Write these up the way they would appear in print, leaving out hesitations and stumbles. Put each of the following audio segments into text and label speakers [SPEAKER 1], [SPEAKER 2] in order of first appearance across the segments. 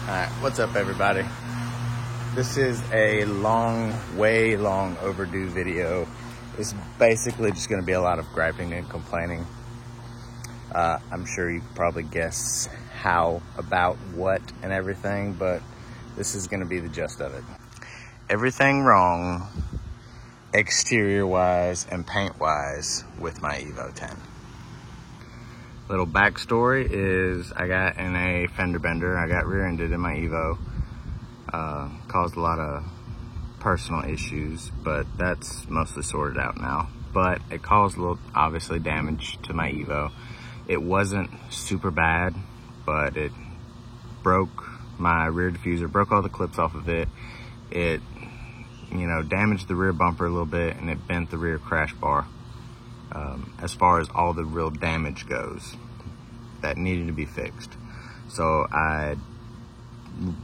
[SPEAKER 1] Alright, what's up everybody? This is a way long overdue video. It's basically just going to be a lot of griping and complaining. I'm sure you can probably guess how, about, what, and everything, but this is going to be the gist of it. Everything wrong, exterior-wise and paint-wise, with my Evo 10. Little backstory is I got in a fender bender. I got rear-ended in my Evo. Caused a lot of personal issues, but that's mostly sorted out now. But it caused a little, obviously, damage to my Evo. It wasn't super bad, but it broke my rear diffuser, broke all the clips off of it. It, damaged the rear bumper a little bit, and it bent the rear crash bar. As far as all the real damage goes that needed to be fixed. So I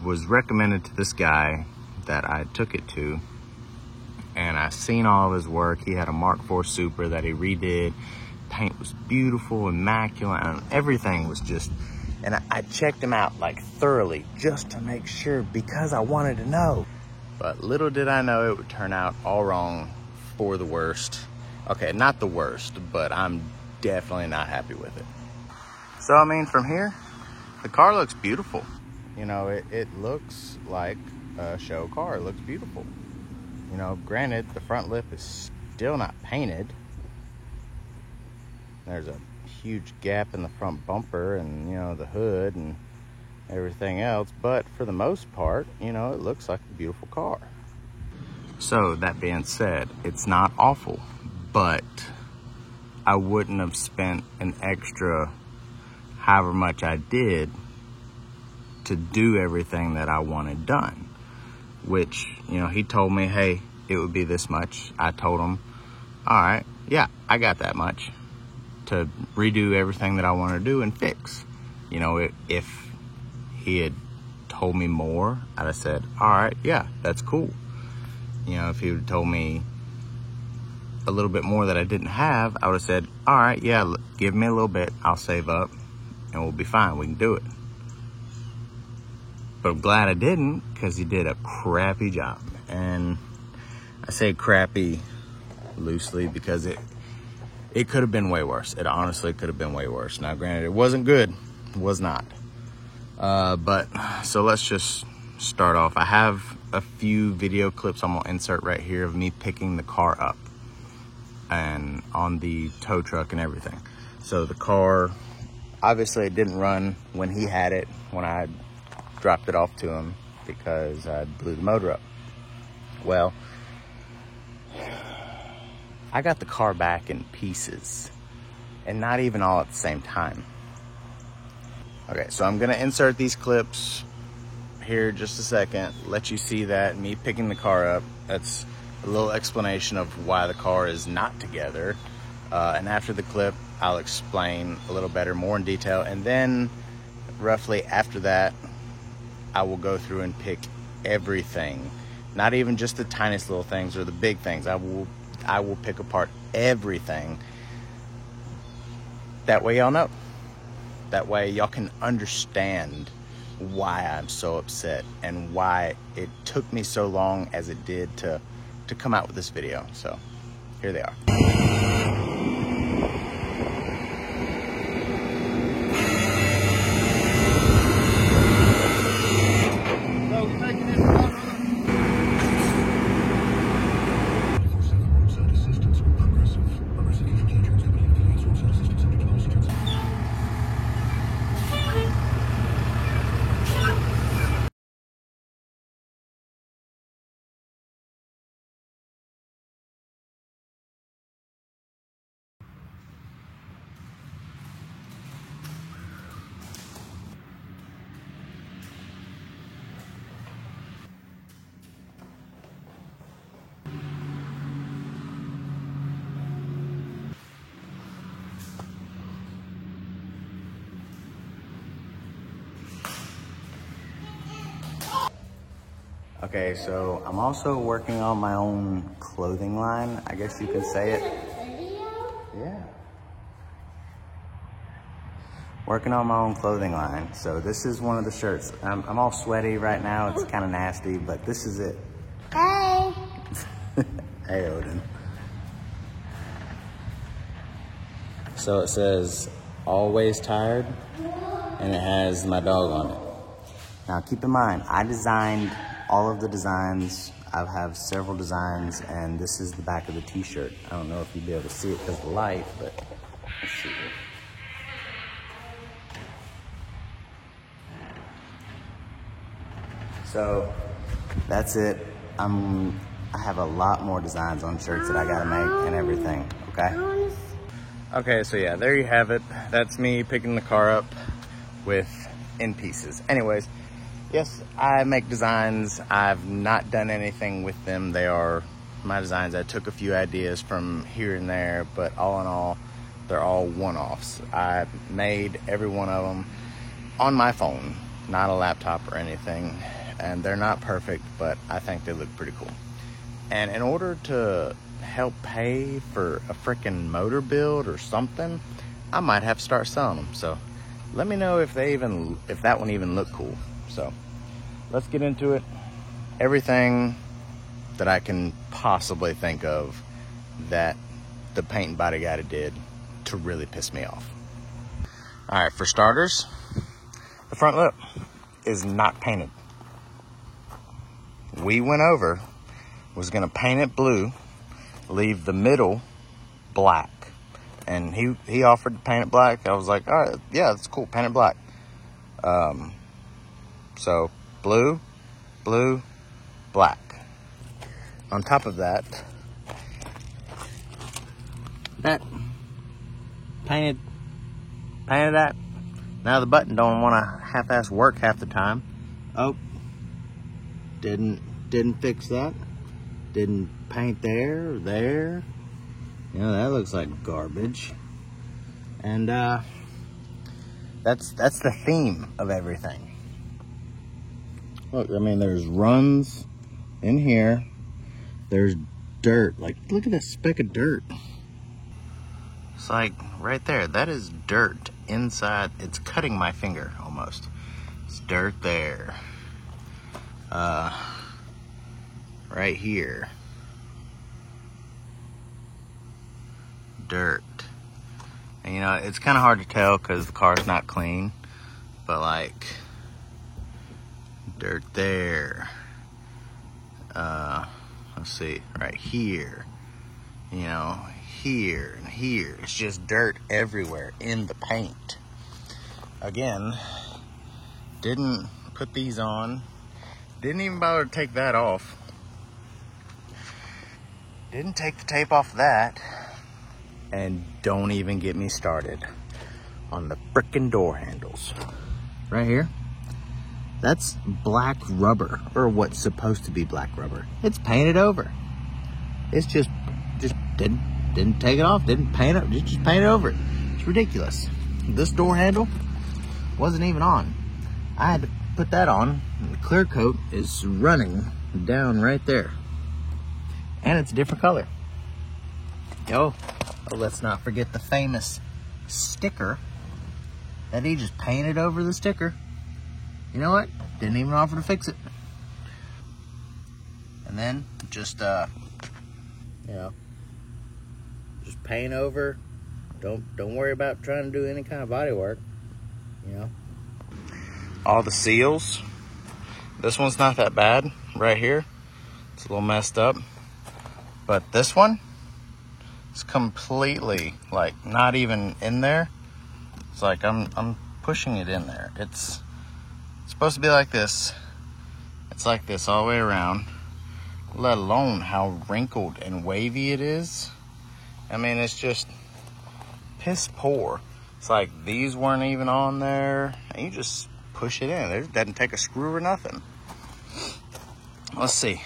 [SPEAKER 1] was recommended to this guy that I took it to, and I seen all of his work. He had a Mark IV Super that he redid. Paint was beautiful, immaculate, and everything was just, and I checked him out like thoroughly just to make sure, because I wanted to know. But little did I know it would turn out all wrong, for the worst. Okay, not the worst, but I'm definitely not happy with it. So, I mean, from here, the car looks beautiful. It looks like a show car. It looks beautiful. Granted, the front lip is still not painted. There's a huge gap in the front bumper and, the hood and everything else. But for the most part, it looks like a beautiful car. So, that being said, it's not awful. But I wouldn't have spent an extra however much I did to do everything that I wanted done. Which, he told me, hey, it would be this much. I told him, all right, yeah, I got that much to redo everything that I want to do and fix. If he had told me more, I'd have said, all right, yeah, that's cool. If he would have told me a little bit more that I didn't have, I would have said, all right, yeah, give me a little bit, I'll save up and we'll be fine, we can do it. But I'm glad I didn't, because he did a crappy job. And I say crappy loosely because it could have been way worse. It honestly could have been way worse. Now granted, it wasn't good, it was not. But so let's just start off. I have a few video clips I'm gonna insert right here of me picking the car up and on the tow truck and everything. So the car, obviously it didn't run when he had it, when I dropped it off to him, because I blew the motor up. Well, I got the car back in pieces, and not even all at the same time. Okay, so I'm gonna insert these clips here just a second, let you see that, me picking the car up. That's a little explanation of why the car is not together. And after the clip, I'll explain a little better, more in detail. And then roughly after that, I will go through and pick everything. Not even just the tiniest little things or the big things. I will pick apart everything. That way y'all know. That way y'all can understand why I'm so upset and why it took me so long as it did to come out with this video. So here they are. Okay, so I'm also working on my own clothing line, I guess you could say it. Yeah. working on my own clothing line. So this is one of the shirts. I'm all sweaty right now. It's kind of nasty, but this is it.
[SPEAKER 2] Hey.
[SPEAKER 1] Hey, Odin. So it says, always tired, and it has my dog on it. Now keep in mind, I designed all of the designs. I have several designs, and this is the back of the t-shirt. I don't know if you'll be able to see it because of the light, but let's see here. So that's it. I have a lot more designs on shirts that I gotta make and everything, okay? Okay, so yeah, there you have it. That's me picking the car up in pieces. Anyways, yes, I make designs. I've not done anything with them. They are my designs. I took a few ideas from here and there, but all in all, they're all one-offs. I made every one of them on my phone, not a laptop or anything. And they're not perfect, but I think they look pretty cool. And in order to help pay for a freaking motor build or something, I might have to start selling them. So let me know if that one even look cool. So let's get into it. Everything that I can possibly think of that the paint and body guy did to really piss me off. All right, for starters, the front lip is not painted. We went over, was gonna paint it blue, leave the middle black. And he offered to paint it black. I was like, all right, yeah, that's cool, paint it black. So blue, black. On top of that painted that. Now the button don't wanna half-ass work half the time. Oh, didn't fix that. Didn't paint there or there. You know, that looks like garbage. And that's the theme of everything. Look, I mean, there's runs in here. There's dirt. Like, look at that speck of dirt. It's like right there. That is dirt inside. It's cutting my finger almost. It's dirt there. Right here. Dirt. And you know, it's kind of hard to tell because the car's not clean, but like dirt there. Let's see, right here, you know, here and here. It's just dirt everywhere in the paint. Again, didn't put these on. Didn't even bother to take that off. Didn't take the tape off of that. And don't even get me started on the frickin' door handles. Right here, that's black rubber, or what's supposed to be black rubber. It's painted over. It's just didn't take it off, didn't paint it, just paint it over it. It's ridiculous. This door handle wasn't even on. I had to put that on. The clear coat is running down right there. And it's a different color. Oh, let's not forget the famous sticker that he just painted over the sticker. You know what? Didn't even offer to fix it. And then just, you know, just paint over. Don't worry about trying to do any kind of body work, you know. All the seals. This one's not that bad right here. It's a little messed up. But this one, it's completely, like, not even in there. It's like I'm pushing it in there. It's supposed to be like this. It's like this all the way around, let alone how wrinkled and wavy it is. I mean, it's just piss poor. It's like these weren't even on there, and you just push it in. It doesn't take a screw or nothing. Let's see.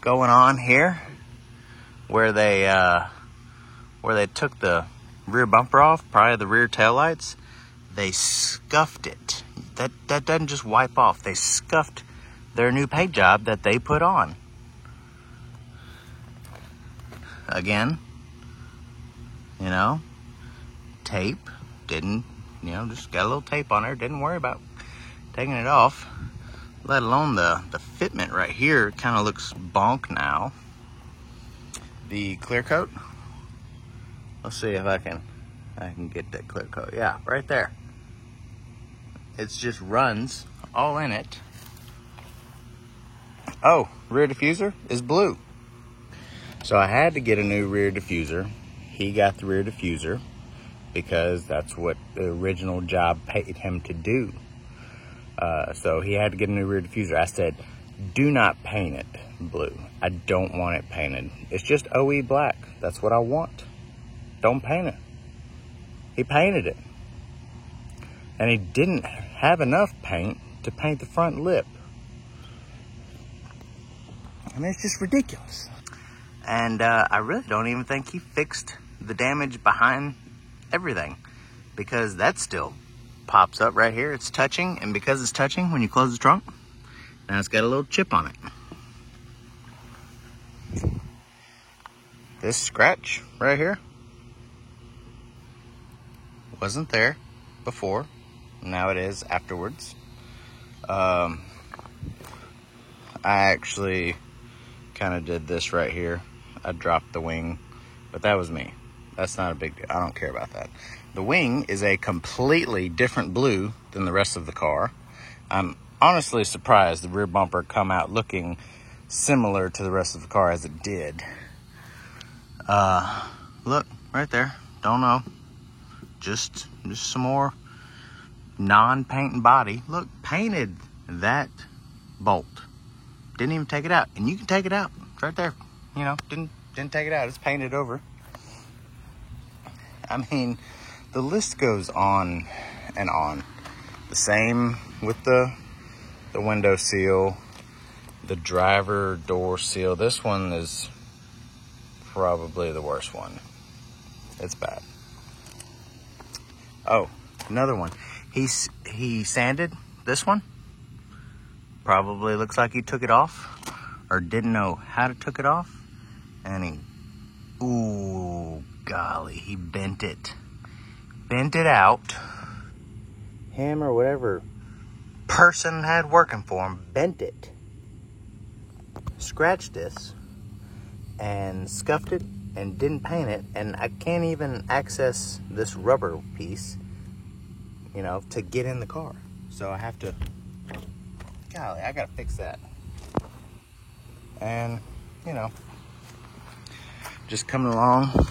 [SPEAKER 1] Going on here, where they took the rear bumper off, probably the rear taillights, they scuffed it. That doesn't just wipe off. They scuffed their new paint job that they put on. Again, you know, tape. Didn't, just got a little tape on there. Didn't worry about taking it off. Let alone the fitment right here kind of looks bonk now. The clear coat. Let's see if I can get that clear coat. Yeah, right there. It's just runs all in it. Oh, rear diffuser is blue. So I had to get a new rear diffuser. He got the rear diffuser because that's what the original job paid him to do. So he had to get a new rear diffuser. I said, do not paint it blue. I don't want it painted. It's just OE black. That's what I want. Don't paint it. He painted it. And he didn't have enough paint to paint the front lip. I mean, it's just ridiculous. And I really don't even think he fixed the damage behind everything, because that still pops up right here. It's touching, and because it's touching, when you close the trunk, now it's got a little chip on it. This scratch right here wasn't there before. Now it is afterwards. I actually kind of did this right here. I dropped the wing, but that was me. That's not a big deal. I don't care about that. The wing is a completely different blue than the rest of the car. I'm honestly surprised the rear bumper come out looking similar to the rest of the car as it did. Look right there. Don't know. Just some more non-painting body. Look, painted that bolt. Didn't even take it out, and you can take it out. It's right there. Didn't take it out. It's painted over. I mean, the list goes on and on. The same with the window seal, the driver door seal. This one is probably the worst one. It's bad. Oh, another one. He sanded this one. Probably looks like he took it off or didn't know how to took it off. And ooh, golly, he bent it. Bent it out. Him or whatever person had working for him bent it. Scratched this and scuffed it and didn't paint it. And I can't even access this rubber piece, to get in the car. So I have to, golly, I gotta fix that. And, just coming along.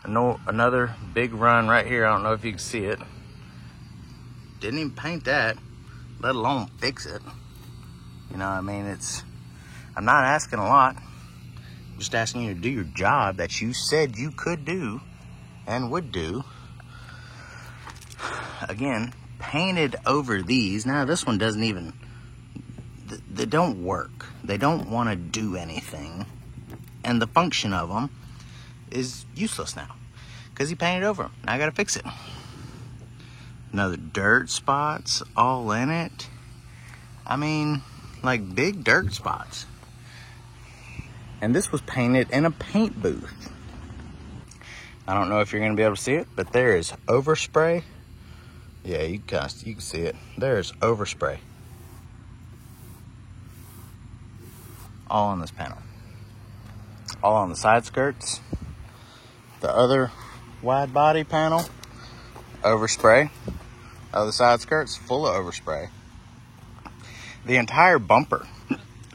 [SPEAKER 1] Another big run right here. I don't know if you can see it. Didn't even paint that, let alone fix it. I'm not asking a lot. I'm just asking you to do your job that you said you could do and would do. Again, painted over these. Now this one doesn't even, they don't work. They don't want to do anything. And the function of them is useless now because he painted over them. Now I got to fix it. Another dirt spots all in it. I mean, like big dirt spots. And this was painted in a paint booth. I don't know if you're going to be able to see it, but there is overspray. Yeah, you can see it. There's overspray all on this panel. All on the side skirts. The other wide body panel, overspray. Other side skirts, full of overspray. The entire bumper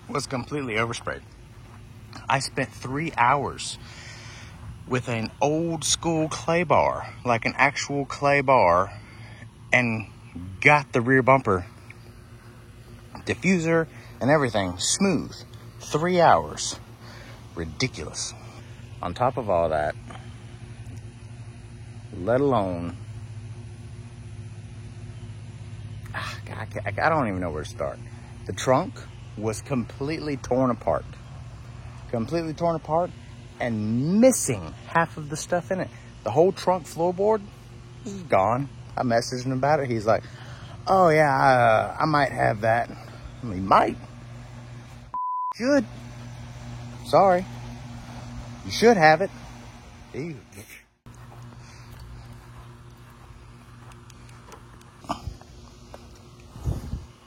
[SPEAKER 1] was completely oversprayed. I spent 3 hours with an old school clay bar, like an actual clay bar, and got the rear bumper diffuser and everything smooth. 3 hours. Ridiculous. On top of all that, let alone, I don't even know where to start. The trunk was completely torn apart. Completely torn apart and missing half of the stuff in it. The whole trunk floorboard is gone. I messaged him about it. He's like, oh yeah, I might have that. I mean, might. Should. Sorry. You should have it. Ew.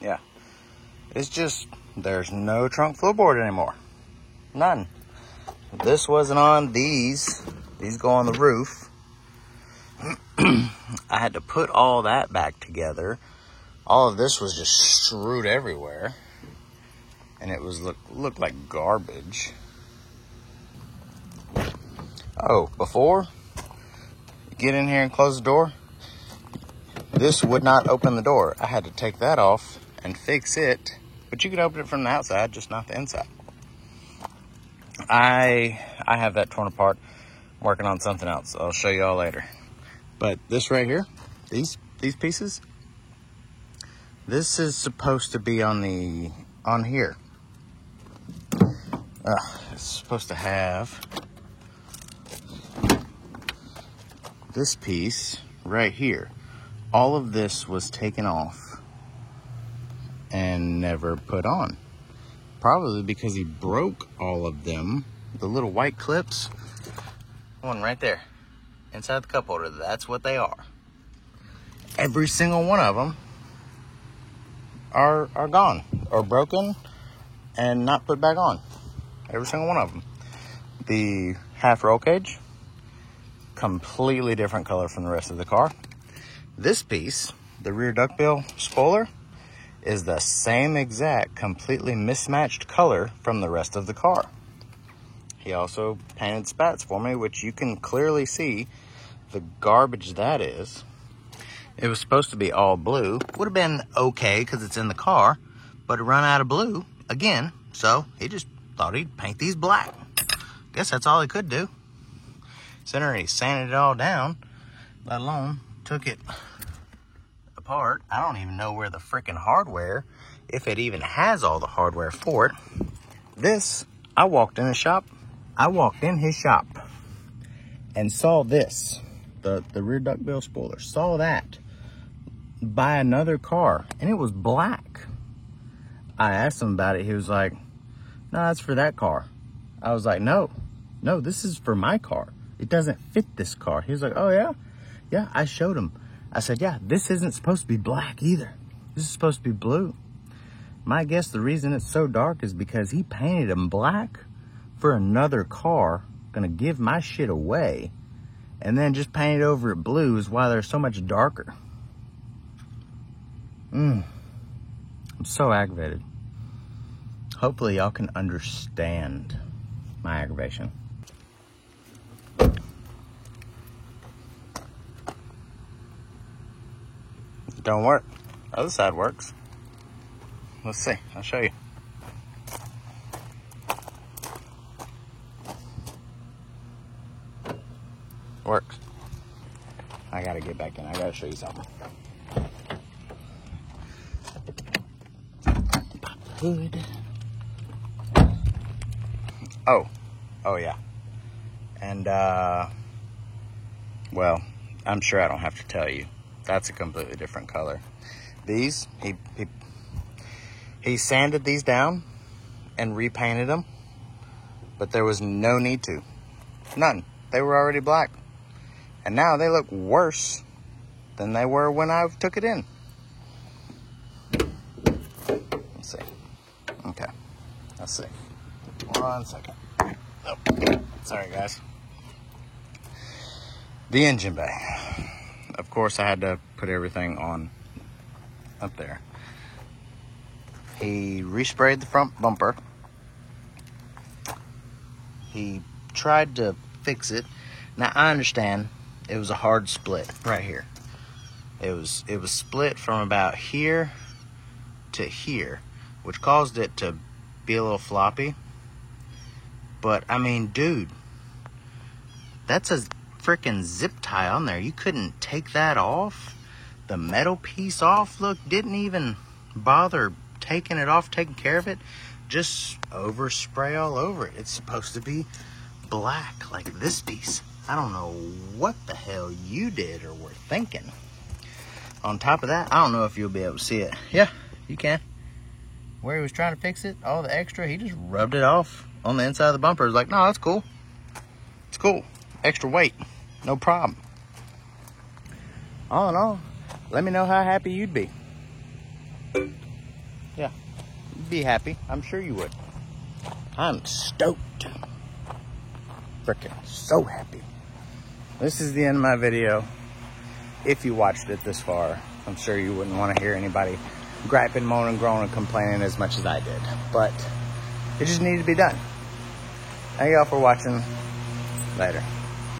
[SPEAKER 1] Yeah. It's just, there's no trunk floorboard anymore. None. This wasn't on these. These go on the roof. I had to put all that back together. All of this was just strewed everywhere. And it was looked like garbage. Oh, before you get in here and close the door, this would not open the door. I had to take that off and fix it. But you could open it from the outside, just not the inside. I have that torn apart. I'm working on something else. I'll show you all later. But this right here, these pieces, this is supposed to be on here. It's supposed to have this piece right here. All of this was taken off and never put on. Probably because he broke all of them. The little white clips, one right there, inside the cup holder, that's what they are. Every single one of them are gone, or broken, and not put back on. Every single one of them. The half roll cage, completely different color from the rest of the car. This piece, the rear duckbill spoiler, is the same exact, completely mismatched color from the rest of the car. He also painted spats for me, which you can clearly see the garbage that is. It was supposed to be all blue. Would have been okay because it's in the car, but it ran out of blue again, so he just thought he'd paint these black. Guess that's all he could do. Center, he sanded it all down, let alone took it apart. I don't even know where the freaking hardware, if it even has all the hardware for it. This, I walked in his shop and saw this, the rear duckbill spoiler, saw that by another car, and it was black. I asked him about it. He was like, no, that's for that car. I was like, no, this is for my car. It doesn't fit this car. He was like, oh yeah? Yeah, I showed him. I said, yeah, this isn't supposed to be black either. This is supposed to be blue. My guess the reason it's so dark is because he painted them black for another car, gonna give my shit away, and then just painted over it blue is why they're so much darker. I'm so aggravated. Hopefully y'all can understand my aggravation. Don't work. The other side works. Let's see. I'll show you. Works. I gotta get back in. I gotta show you something. Pop the hood. Oh yeah. And well, I'm sure I don't have to tell you. That's a completely different color. These, he sanded these down and repainted them, but there was no need to. None. They were already black. And now they look worse than they were when I took it in. Let's see. Okay. Let's see. 1 second. Oh, sorry, guys. The engine bay. Of course, I had to put everything on up there. He resprayed the front bumper. He tried to fix it. Now, I understand it was a hard split right here. It was split from about here to here, which caused it to be a little floppy. But, I mean, dude, that's a freaking zip tie on there. You couldn't take that off. The metal piece off, look, didn't even bother taking it off, taking care of it. Just overspray all over it. It's supposed to be black like this piece. I don't know what the hell you did or were thinking. On top of that, I don't know if you'll be able to see it. Yeah, you can. Where he was trying to fix it, all the extra, he just rubbed it off on the inside of the bumper. It's like, no, that's cool. It's cool. Extra weight. No problem. All in all, let me know how happy you'd be. Yeah, be happy. I'm sure you would. I'm stoked. Frickin' so happy. This is the end of my video. If you watched it this far, I'm sure you wouldn't want to hear anybody griping, moaning, groaning, complaining as much as I did. But it just needed to be done. Thank y'all for watching. Later.